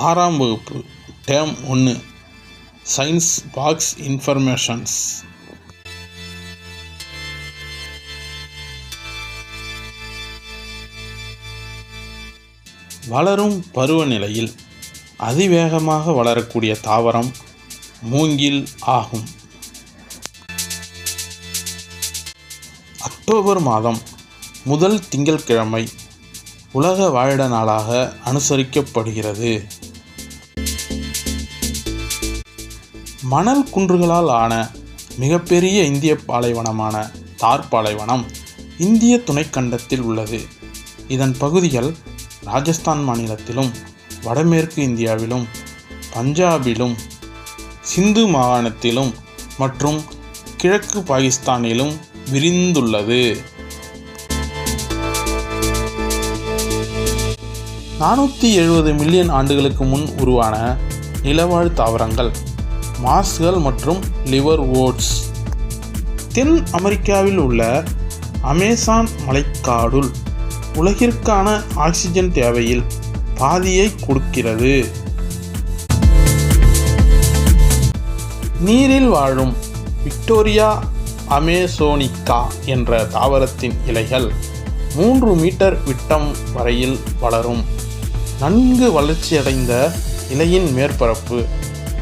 6ஆம் வகுப்பு term 1 science box informations. வளரும் பருவநிலையில் அதிவேகமாக வளரக்கூடிய தாவரம் மூங்கில் ஆகும். அக்டோபர் மாதம் முதல் திங்கட்கிழமை உலக வாழிட நாளாக அனுசரிக்கப்படுகிறது. மணல் குன்றுகளால் ஆன மிகப்பெரிய இந்திய பாலைவனமான தார் பாலைவனம் இந்திய துணைக்கண்டத்தில் உள்ளது. இதன் பகுதிகள் ராஜஸ்தான் மாநிலத்திலும் வடமேற்கு இந்தியாவிலும் பஞ்சாபிலும் சிந்து மாகாணத்திலும் மற்றும் கிழக்கு பாகிஸ்தானிலும் விரிந்துள்ளது. 470 மில்லியன் ஆண்டுகளுக்கு முன் உருவான நிலவாழ் தாவரங்கள் மார்ஸ்கள் மற்றும் லிவர்வோர்ட்ஸ். தென் அமெரிக்காவில் உள்ள அமேசான் மழைக்காடுல் உலகிற்கான ஆக்சிஜன் தேவையில் பாதியை கொடுக்கிறது. நீரில் வாழும் விக்டோரியா அமேசோனிக்கா என்ற தாவரத்தின் இலைகள் 3 மீட்டர் விட்டம் வரையில் வளரும். நன்கு வளர்ச்சியடைந்த இலையின் மேற்பரப்பு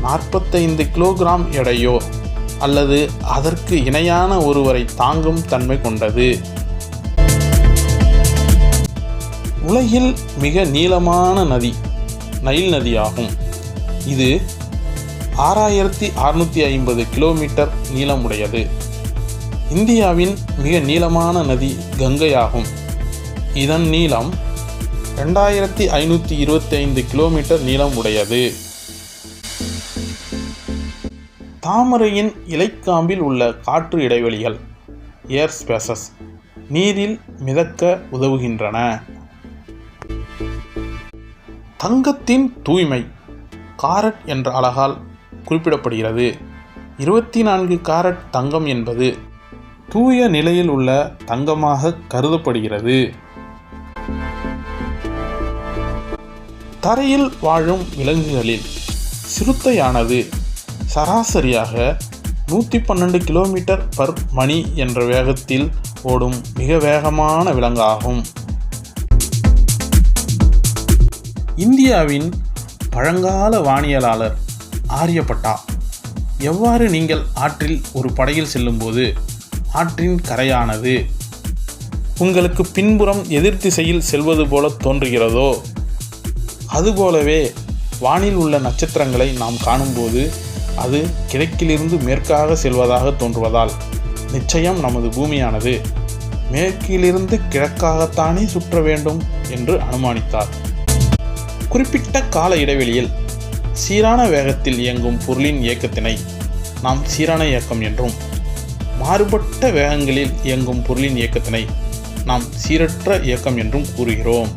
45 கிலோகிராம் எடையோ அல்லது அதற்கு இணையான ஒருவரை தாங்கும் தன்மை கொண்டது. உலகில் மிக நீளமான நதி நைல் நதியாகும். இது 6650 கிலோமீட்டர் நீளமுடையது. இந்தியாவின் மிக நீளமான நதி கங்கையாகும். இதன் நீளம் 2525 கிலோமீட்டர் நீளம் உடையது. தாமரையின் இலைக்காம்பில் உள்ள காற்று இடைவெளிகள் ஏர் ஸ்பேசஸ் நீரில் மிதக்க உதவுகின்றன. தங்கத்தின் தூய்மை காரட் என்ற அலகால் குறிப்பிடப்படுகிறது. 24 காரட் தங்கம் என்பது தூய நிலையில் உள்ள தங்கமாக கருதப்படுகிறது. தரையில் வாழும் விலங்குகளில் சிறுத்தையானது சராசரியாக 112 கிலோமீட்டர் பர் மணி என்ற வேகத்தில் ஓடும் மிக வேகமான விலங்காகும். இந்தியாவின் பழங்கால வானியலாளர் ஆரியப்பட்டா எவ்வாறு நீங்கள் ஆற்றில் ஒரு படகில் செல்லும்போது ஆற்றின் கரையானது உங்களுக்கு பின்புறம் எதிர் திசையில் செல்வது போல தோன்றுகிறதோ அதுபோலவே வானில் உள்ள நட்சத்திரங்களை நாம் காணும்போது அது கிழக்கிலிருந்து மேற்காக செல்வதாக தோன்றுவதால் நிச்சயம் நமது பூமியானது மேற்கிலிருந்து கிழக்காகத்தானே சுற்ற வேண்டும் என்று அனுமானித்தார். குறிப்பிட்ட கால இடைவெளியில் சீரான வேகத்தில் இயங்கும் பொருளின் இயக்கத்தினை நாம் சீரான இயக்கம் என்றும், மாறுபட்ட வேகங்களில் இயங்கும் பொருளின் இயக்கத்தினை நாம் சீரற்ற இயக்கம் என்றும் கூறுகிறோம்.